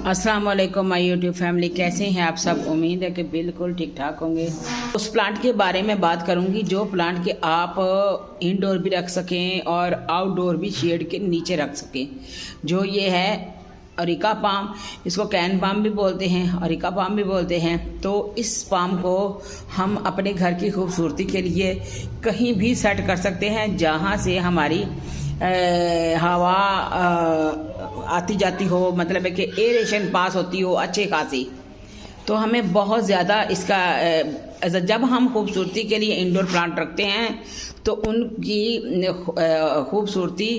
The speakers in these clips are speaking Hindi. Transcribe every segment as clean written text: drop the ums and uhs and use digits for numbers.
अस्सलाम वालेकुम माय यूट्यूब फैमिली, कैसे हैं आप सब। उम्मीद है कि बिल्कुल ठीक ठाक होंगे। उस प्लांट के बारे में बात करूंगी जो प्लांट के आप इंडोर भी रख सकें और आउटडोर भी शेड के नीचे रख सकें। जो ये है अरिका पाम, इसको कैन पाम भी बोलते हैं, अरिका पाम भी बोलते हैं। तो इस पाम को हम अपने घर की खूबसूरती के लिए कहीं भी सेट कर सकते हैं जहाँ से हमारी हवा आती जाती हो, मतलब है कि एरेशन पास होती हो अच्छे खासी। तो हमें बहुत ज़्यादा इसका जब हम खूबसूरती के लिए इंडोर प्लांट रखते हैं तो उनकी खूबसूरती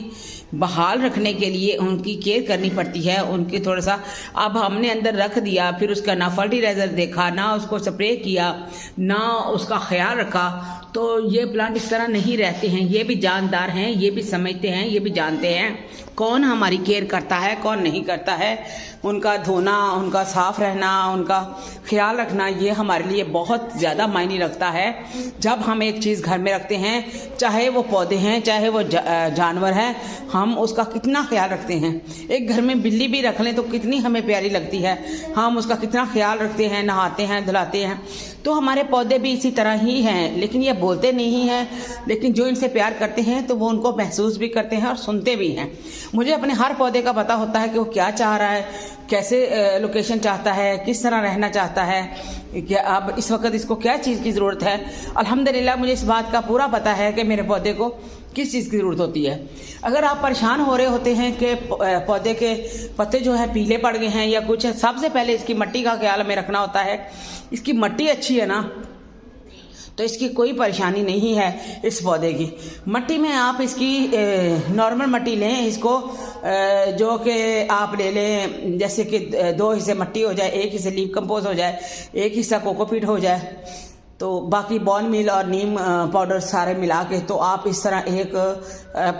बहाल रखने के लिए उनकी केयर करनी पड़ती है। उनकी थोड़ा सा अब हमने अंदर रख दिया, फिर उसका ना फर्टिलाइज़र देखा, ना उसको स्प्रे किया, ना उसका ख्याल रखा, तो ये प्लांट इस तरह नहीं रहते हैं। ये भी जानदार हैं, ये भी समझते हैं, ये भी जानते हैं कौन हमारी केयर करता है कौन नहीं करता है। उनका धोना, उनका साफ रहना, उनका ख्याल रखना, ये हमारे लिए बहुत ज़्यादा मायने रखता है। जब हम एक चीज़ घर में रखते हैं, चाहे वो पौधे हैं चाहे वो जानवर हैं, हम उसका कितना ख्याल रखते हैं। एक घर में बिल्ली भी रख लें तो कितनी हमें प्यारी लगती है, हम उसका कितना ख्याल रखते हैं, नहाते हैं, धुलाते हैं। तो हमारे पौधे भी इसी तरह ही हैं, लेकिन ये बोलते नहीं हैं, लेकिन जो इनसे प्यार करते हैं तो वो उनको महसूस भी करते हैं और सुनते भी हैं। मुझे अपने हर पौधे का पता होता है कि वो क्या चाह रहा है, कैसे लोकेशन चाहता है, किस तरह रहना चाहता है, क्या अब इस वक्त इसको क्या चीज़ की ज़रूरत है। अल्हम्दुलिल्लाह मुझे इस बात का पूरा पता है कि मेरे पौधे को किस चीज़ की ज़रूरत होती है। अगर आप परेशान हो रहे होते हैं कि पौधे के पत्ते जो है पीले पड़ गए हैं या कुछ है, सबसे पहले इसकी मिट्टी का ख्याल हमें रखना होता है। इसकी मिट्टी अच्छी है ना तो इसकी कोई परेशानी नहीं है। इस पौधे की मिट्टी में आप इसकी नॉर्मल मिट्टी लें, इसको जो कि आप ले लें, जैसे कि 2 हिस्से मिट्टी हो जाए, 1 हिस्से लीफ कंपोज हो जाए, 1 हिस्सा कोकोपीट हो जाए, तो बाकी बॉन मील और नीम पाउडर सारे मिला के तो आप इस तरह एक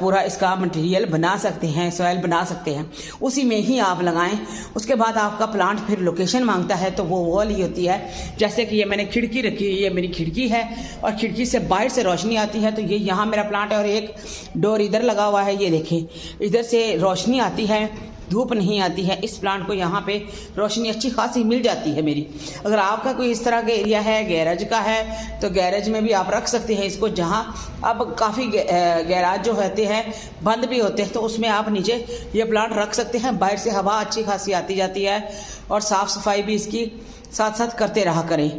पूरा इसका मटेरियल बना सकते हैं, सॉइल बना सकते हैं। उसी में ही आप लगाएं। उसके बाद आपका प्लांट फिर लोकेशन मांगता है तो वो वाली होती है। जैसे कि ये मैंने खिड़की रखी हुई है, ये मेरी खिड़की है और खिड़की से बाहर से रोशनी आती है, तो ये यहाँ मेरा प्लांट है और एक डोर इधर लगा हुआ है। ये देखें, इधर से रोशनी आती है, धूप नहीं आती है। इस प्लांट को यहाँ पे रोशनी अच्छी खासी मिल जाती है मेरी। अगर आपका कोई इस तरह का एरिया है, गैरेज का है, तो गैरेज में भी आप रख सकते हैं इसको। जहाँ अब काफ़ी गैराज जो होते हैं बंद भी होते हैं, तो उसमें आप नीचे ये प्लांट रख सकते हैं। बाहर से हवा अच्छी खासी आती जाती है और साफ़ सफाई भी इसकी साथ साथ करते रहा करें।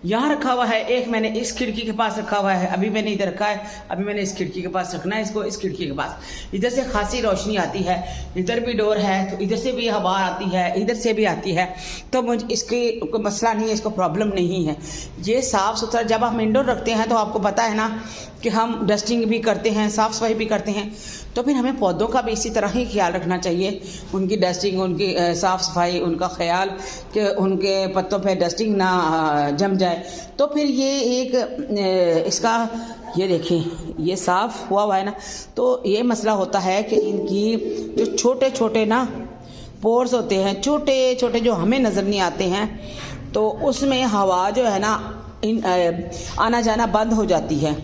यहाँ रखा हुआ है, एक मैंने इस खिड़की के पास रखा हुआ है, अभी मैंने इधर रखा है, अभी मैंने इस खिड़की के पास रखना है इसको। इस खिड़की के पास इधर से खासी रोशनी आती है, इधर भी डोर है तो इधर से भी हवा आती है, इधर से भी आती है, तो मुझे इसकी कोई मसला नहीं है, इसको प्रॉब्लम नहीं है। ये साफ़ सुथरा जब हम इंडोर रखते हैं तो आपको पता है ना कि हम डस्टिंग भी करते हैं, साफ़ सफाई भी करते हैं, तो फिर हमें पौधों का भी इसी तरह ही ख्याल रखना चाहिए। उनकी डस्टिंग, उनकी साफ़ सफाई, उनका ख्याल कि उनके पत्तों पे डस्टिंग ना जम जाए। तो फिर ये एक इसका ये देखें, ये साफ़ हुआ है ना, तो ये मसला होता है कि इनकी जो छोटे छोटे ना पोर्स होते हैं, छोटे छोटे जो हमें नज़र नहीं आते हैं, तो उसमें हवा जो है ना आना जाना बंद हो जाती है।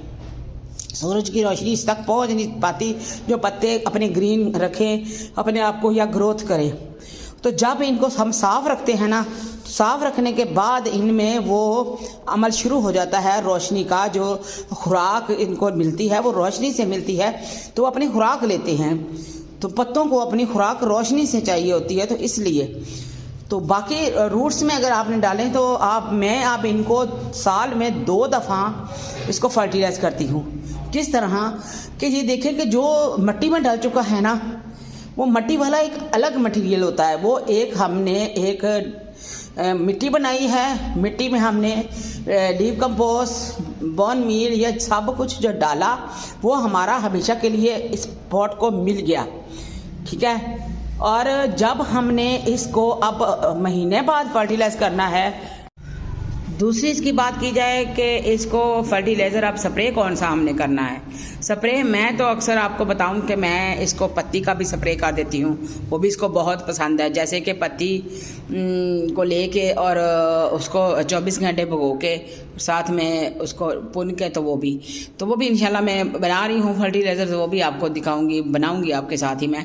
सूरज की रोशनी इस तक पहुंच नहीं पाती जो पत्ते अपने ग्रीन रखें, अपने आप को या ग्रोथ करें। तो जब इनको हम साफ़ रखते हैं ना, साफ़ रखने के बाद इनमें वो अमल शुरू हो जाता है रोशनी का। जो खुराक इनको मिलती है वो रोशनी से मिलती है, तो वो अपनी खुराक लेते हैं। तो पत्तों को अपनी खुराक रोशनी से चाहिए होती है, तो इसलिए तो बाकी रूट्स में अगर आपने डालें तो आप इनको साल में 2 दफ़ा इसको फर्टिलाइज़ करती हूँ। किस तरह कि ये देखें कि जो मिट्टी में डल चुका है ना, वो मिट्टी वाला एक अलग मटेरियल होता है। वो हमने एक मिट्टी बनाई है, मिट्टी में हमने लीफ कंपोस्ट, बॉन मील, या सब कुछ जो डाला वो हमारा हमेशा के लिए इस पॉट को मिल गया, ठीक है। और जब हमने इसको अब महीने बाद फर्टिलाइज करना है। दूसरी इसकी बात की जाए कि इसको फर्टिलाइज़र अब स्प्रे कौन सा हमने करना है, स्प्रे मैं तो अक्सर आपको बताऊं कि मैं इसको पत्ती का भी स्प्रे कर देती हूँ, वो भी इसको बहुत पसंद है। जैसे कि पत्ती को लेके और उसको 24 घंटे भिगो के साथ में उसको पुन के तो वो भी इंशाल्लाह मैं बना रही हूँ फर्टिलाइज़र, वो भी आपको दिखाऊंगी, बनाऊंगी आपके साथ ही मैं।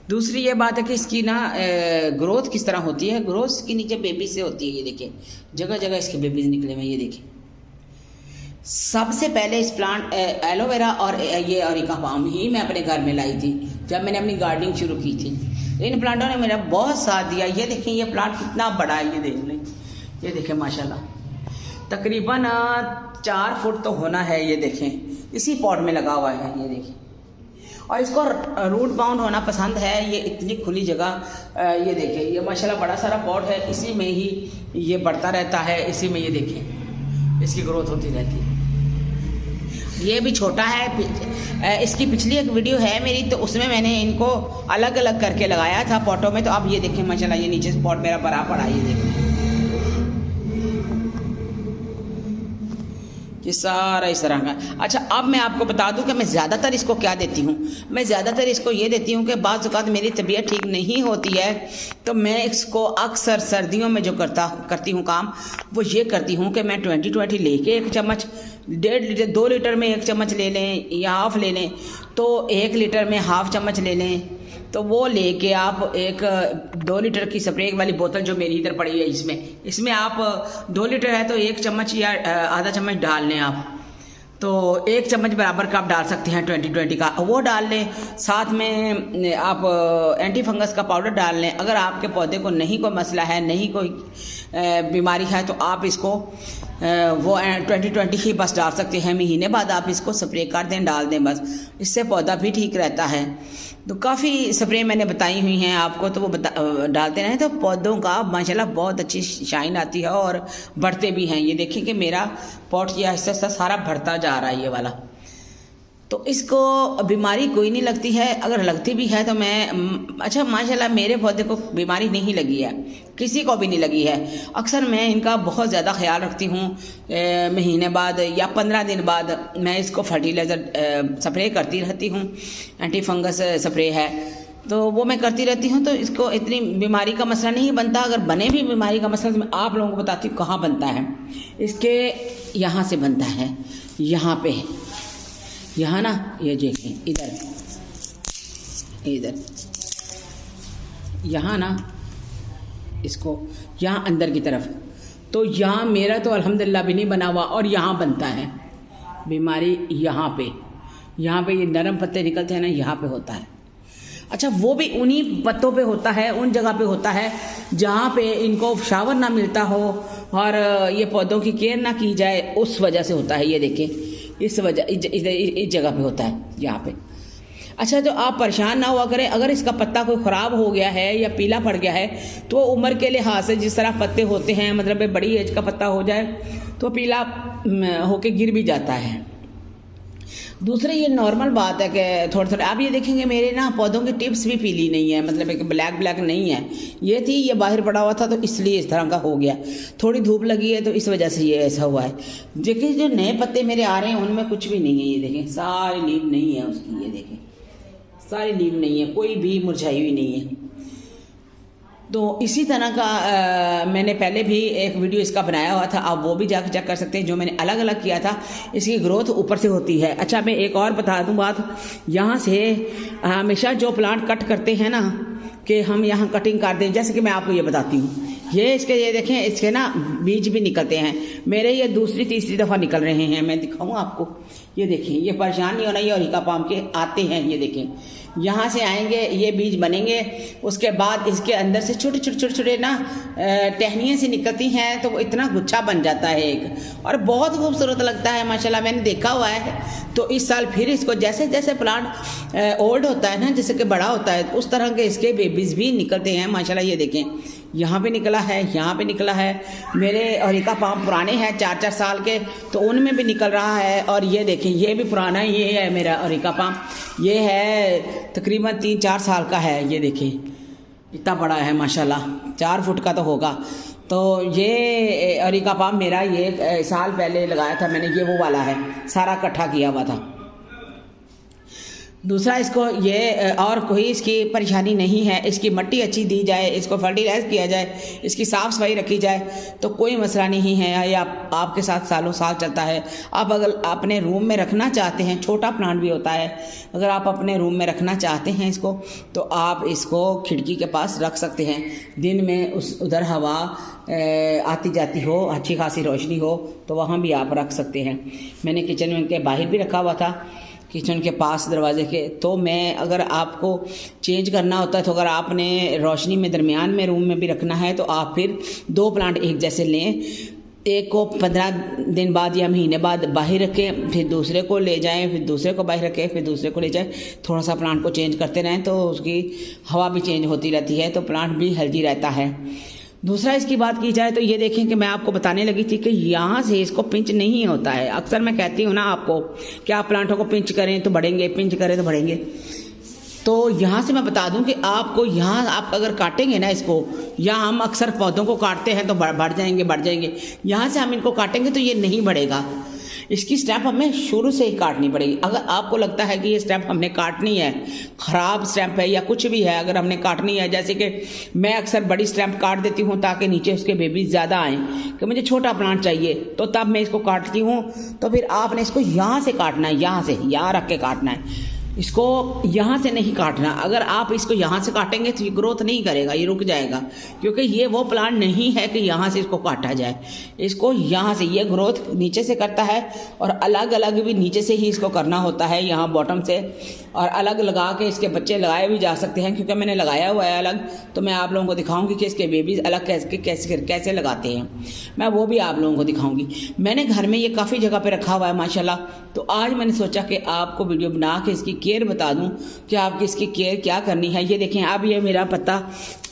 दूसरी ये बात है कि इसकी ना ग्रोथ किस तरह होती है। ग्रोथ इसकी नीचे बेबी से होती है, ये देखिए जगह जगह इसके बेबीज निकले हुए, ये देखिए। सबसे पहले इस प्लांट एलोवेरा और ये अरेका पाम ही मैं अपने घर में लाई थी जब मैंने अपनी गार्डनिंग शुरू की थी। इन प्लांटों ने मेरा बहुत साथ दिया। ये देखें ये प्लांट कितना बड़ा है, ये देख लें, ये देखें माशाल्लाह तकरीबन 4 फुट तो होना है। ये देखें इसी पॉट में लगा हुआ है, ये देखें। और इसको रूट बाउंड होना पसंद है, ये इतनी खुली जगह। ये देखें ये माशाल्लाह बड़ा सारा पॉट है, इसी में ही ये बढ़ता रहता है, इसी में ये देखें इसकी ग्रोथ होती रहती है। ये भी छोटा है। इसकी पिछली एक वीडियो है मेरी, तो उसमें मैंने इनको अलग अलग करके लगाया था पॉटों में। तो अब ये देखें माशाल्लाह ये नीचे पॉट मेरा भरा पड़ा है, ये देखें ये सारा इस तरह का। अच्छा अब मैं आपको बता दूं कि मैं ज़्यादातर इसको क्या देती हूँ। मैं ज़्यादातर इसको ये देती हूँ कि बाज़ औक़ात मेरी तबीयत ठीक नहीं होती है, तो मैं इसको अक्सर सर्दियों में जो करती हूँ काम, वो ये करती हूँ कि मैं 20-20 लेके 1 चम्मच, 1.5 लीटर 2 लीटर में 1 चम्मच ले लें या हाफ़ ले लें, तो 1 लीटर में हाफ़ चम्मच ले लें। तो वो लेके आप एक 2 लीटर की स्प्रे वाली बोतल जो मेरी इधर पड़ी है, इसमें आप 2 लीटर है तो 1 चम्मच या आधा चम्मच डाल लें आप। तो 1 चम्मच बराबर का आप डाल सकते हैं 20-20 का, वो डाल लें। साथ में आप एंटी फंगस का पाउडर डाल लें। अगर आपके पौधे को नहीं कोई मसला है, नहीं कोई बीमारी है, तो आप इसको वो 20-20 ही बस डाल सकते हैं। महीने बाद आप इसको स्प्रे कर दें, डाल दें बस, इससे पौधा भी ठीक रहता है। तो काफ़ी स्प्रे मैंने बताई हुई हैं आपको, तो वो डालते रहें तो पौधों का माशाल्लाह बहुत अच्छी शाइन आती है और बढ़ते भी हैं। ये देखिए कि मेरा पॉट ये आहिस्ता आहिस्ता सारा बढ़ता जा रहा है ये वाला। तो इसको बीमारी कोई नहीं लगती है, अगर लगती भी है तो मैं अच्छा माशाल्लाह मेरे पौधे को बीमारी नहीं लगी है, किसी को भी नहीं लगी है। अक्सर मैं इनका बहुत ज़्यादा ख्याल रखती हूँ। महीने बाद या 15 दिन बाद मैं इसको फर्टिलाइज़र स्प्रे करती रहती हूँ। एंटी फंगस स्प्रे है तो वो मैं करती रहती हूँ, तो इसको इतनी बीमारी का मसला नहीं बनता। अगर बने भी बीमारी का मसला तो मैं आप लोगों को बताती हूँ कहाँ बनता है। इसके यहाँ से बनता है, यहाँ पे, यहाँ ना ये देखें इधर यहाँ ना इसको यहाँ अंदर की तरफ, तो यहाँ मेरा तो अल्हम्दुलिल्लाह भी नहीं बना हुआ और यहाँ बनता है बीमारी। यहाँ पे ये नरम पत्ते निकलते हैं ना, यहाँ पे होता है। अच्छा वो भी उन्हीं पत्तों पे होता है, उन जगह पे होता है जहाँ पे इनको शावर ना मिलता हो और ये पौधों की केयर ना की जाए, उस वजह से होता है। ये देखें इस जगह पे होता है, यहाँ पे। अच्छा तो आप परेशान ना हुआ करें, अगर इसका पत्ता कोई ख़राब हो गया है या पीला पड़ गया है तो उम्र के लिहाज से जिस तरह पत्ते होते हैं, मतलब बड़ी एज का पत्ता हो जाए तो पीला होके गिर भी जाता है। दूसरी ये नॉर्मल बात है कि थोड़े थोड़े आप ये देखेंगे मेरे ना पौधों की टिप्स भी पीली नहीं है, मतलब एक ब्लैक नहीं है। ये थी, ये बाहर पड़ा हुआ था तो इसलिए इस तरह का हो गया। थोड़ी धूप लगी है तो इस वजह से ये ऐसा हुआ है। देखिए जो नए पत्ते मेरे आ रहे हैं उनमें कुछ भी नहीं है। ये देखें सारी लीव नहीं है उसकी, ये देखें सारी लीव नहीं है, कोई भी मुरझाई हुई नहीं है। तो इसी तरह का मैंने पहले भी एक वीडियो इसका बनाया हुआ था, आप वो भी जाकर चेक कर सकते हैं। जो मैंने अलग अलग किया था, इसकी ग्रोथ ऊपर से होती है। अच्छा मैं एक और बता दूं बात, यहाँ से हमेशा जो प्लांट कट करते हैं ना कि हम यहाँ कटिंग कर दें, जैसे कि मैं आपको ये बताती हूँ, ये इसके ये देखें इसके ना बीज भी निकलते हैं। मेरे ये दूसरी तीसरी दफ़ा निकल रहे हैं, मैं दिखाऊँ आपको। ये देखें, ये परेशान नहीं होना, ये अरेका पाम के आते हैं। ये देखें यहाँ से आएंगे, ये बीज बनेंगे, उसके बाद इसके अंदर से छोटे छोटे ना टहनियाँ से निकलती हैं, तो वो इतना गुच्छा बन जाता है एक, और बहुत खूबसूरत लगता है माशाल्लाह, मैंने देखा हुआ है। तो इस साल फिर इसको जैसे जैसे प्लांट ओल्ड होता है ना, जैसे कि बड़ा होता है, उस तरह के इसके बेबीज भी निकलते हैं माशाल्लाह। ये देखें यहाँ पे निकला है, यहाँ पे निकला है। मेरे अरेका पाम पुराने हैं 4-4 साल के, तो उनमें भी निकल रहा है। और ये देखें ये भी पुराना, ये है मेरा अरेका पाम, ये है तकरीबन 3-4 साल का है। ये देखें इतना बड़ा है माशाल्लाह, 4 फुट का तो होगा। तो ये अरेका पाम मेरा ये साल पहले लगाया था मैंने, ये वो वाला है, सारा इकट्ठा किया हुआ था। दूसरा, इसको ये और कोई इसकी परेशानी नहीं है, इसकी मट्टी अच्छी दी जाए, इसको फर्टिलाइज किया जाए, इसकी साफ़ सफाई रखी जाए तो कोई मसला नहीं है। ये आपके साथ सालों साल चलता है। आप अगर अपने रूम में रखना चाहते हैं, छोटा प्लांट भी होता है, अगर आप अपने रूम में रखना चाहते हैं इसको, तो आप इसको खिड़की के पास रख सकते हैं। दिन में उधर हवा आती जाती हो, अच्छी खासी रोशनी हो, तो वहाँ भी आप रख सकते हैं। मैंने किचन में के बाहर भी रखा हुआ था, किचन के पास दरवाजे के। तो मैं, अगर आपको चेंज करना होता है तो अगर आपने रोशनी में दरमियान में रूम में भी रखना है तो आप फिर 2 प्लांट एक जैसे लें। एक को 15 दिन बाद या महीने बाद बाहर रखें, फिर दूसरे को ले जाएं, फिर दूसरे को बाहर रखें, फिर दूसरे को ले जाएं। थोड़ा सा प्लांट को चेंज करते रहें तो उसकी हवा भी चेंज होती रहती है, तो प्लांट भी हेल्दी रहता है। दूसरा, इसकी बात की जाए तो ये देखें कि मैं आपको बताने लगी थी कि यहाँ से इसको पिंच नहीं होता है। अक्सर मैं कहती हूँ ना आपको कि आप प्लांटों को पिंच करें तो बढ़ेंगे, पिंच करें तो बढ़ेंगे। तो यहाँ से मैं बता दूं कि आपको यहाँ आप अगर काटेंगे ना इसको, या हम अक्सर पौधों को काटते हैं तो बढ़ जाएंगे। यहाँ से हम इनको काटेंगे तो ये नहीं बढ़ेगा। इसकी स्टेप हमें शुरू से ही काटनी पड़ेगी। अगर आपको लगता है कि ये स्टेप हमने काटनी है, ख़राब स्टेप है या कुछ भी है, अगर हमने काटनी है, जैसे कि मैं अक्सर बड़ी स्टेप काट देती हूँ ताकि नीचे उसके बेबीज ज़्यादा आएँ, कि मुझे छोटा प्लांट चाहिए, तो तब मैं इसको काटती हूँ। तो फिर आपने इसको यहाँ से काटना है, यहाँ से, यहाँ रख के काटना है इसको, यहाँ से नहीं काटना। अगर आप इसको यहाँ से काटेंगे तो ये ग्रोथ नहीं करेगा, ये रुक जाएगा, क्योंकि ये वो प्लांट नहीं है कि यहाँ से इसको काटा जाए। इसको यहाँ से, ये ग्रोथ नीचे से करता है, और अलग अलग भी नीचे से ही इसको करना होता है, यहाँ बॉटम से, और अलग लगा के इसके बच्चे लगाए भी जा सकते हैं, क्योंकि मैंने लगाया हुआ है अलग। तो मैं आप लोगों को दिखाऊंगी कि इसके बेबीज अलग कैसे लगाते हैं, मैं वो भी आप लोगों को दिखाऊंगी। मैंने घर में ये काफ़ी जगह पे रखा हुआ है माशाल्लाह। तो आज मैंने सोचा कि आपको वीडियो बना के इसकी केयर बता दूं कि आपकी इसकी केयर क्या करनी है। ये देखें, अब ये मेरा पत्ता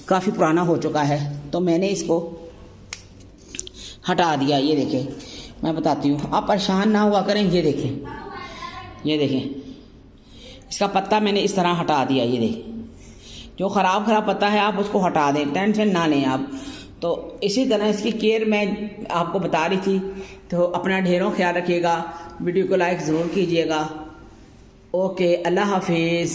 काफ़ी पुराना हो चुका है, तो मैंने इसको हटा दिया। ये देखें, मैं बताती हूँ, आप परेशान ना हुआ करें। ये देखें इसका पत्ता मैंने इस तरह हटा दिया। ये देखें, जो ख़राब पत्ता है आप उसको हटा दें, टेंशन ना लें आप। तो इसी तरह इसकी केयर मैं आपको बता रही थी। तो अपना ढेरों ख्याल रखिएगा, वीडियो को लाइक ज़रूर कीजिएगा। ओके, अल्लाह हाफिज़।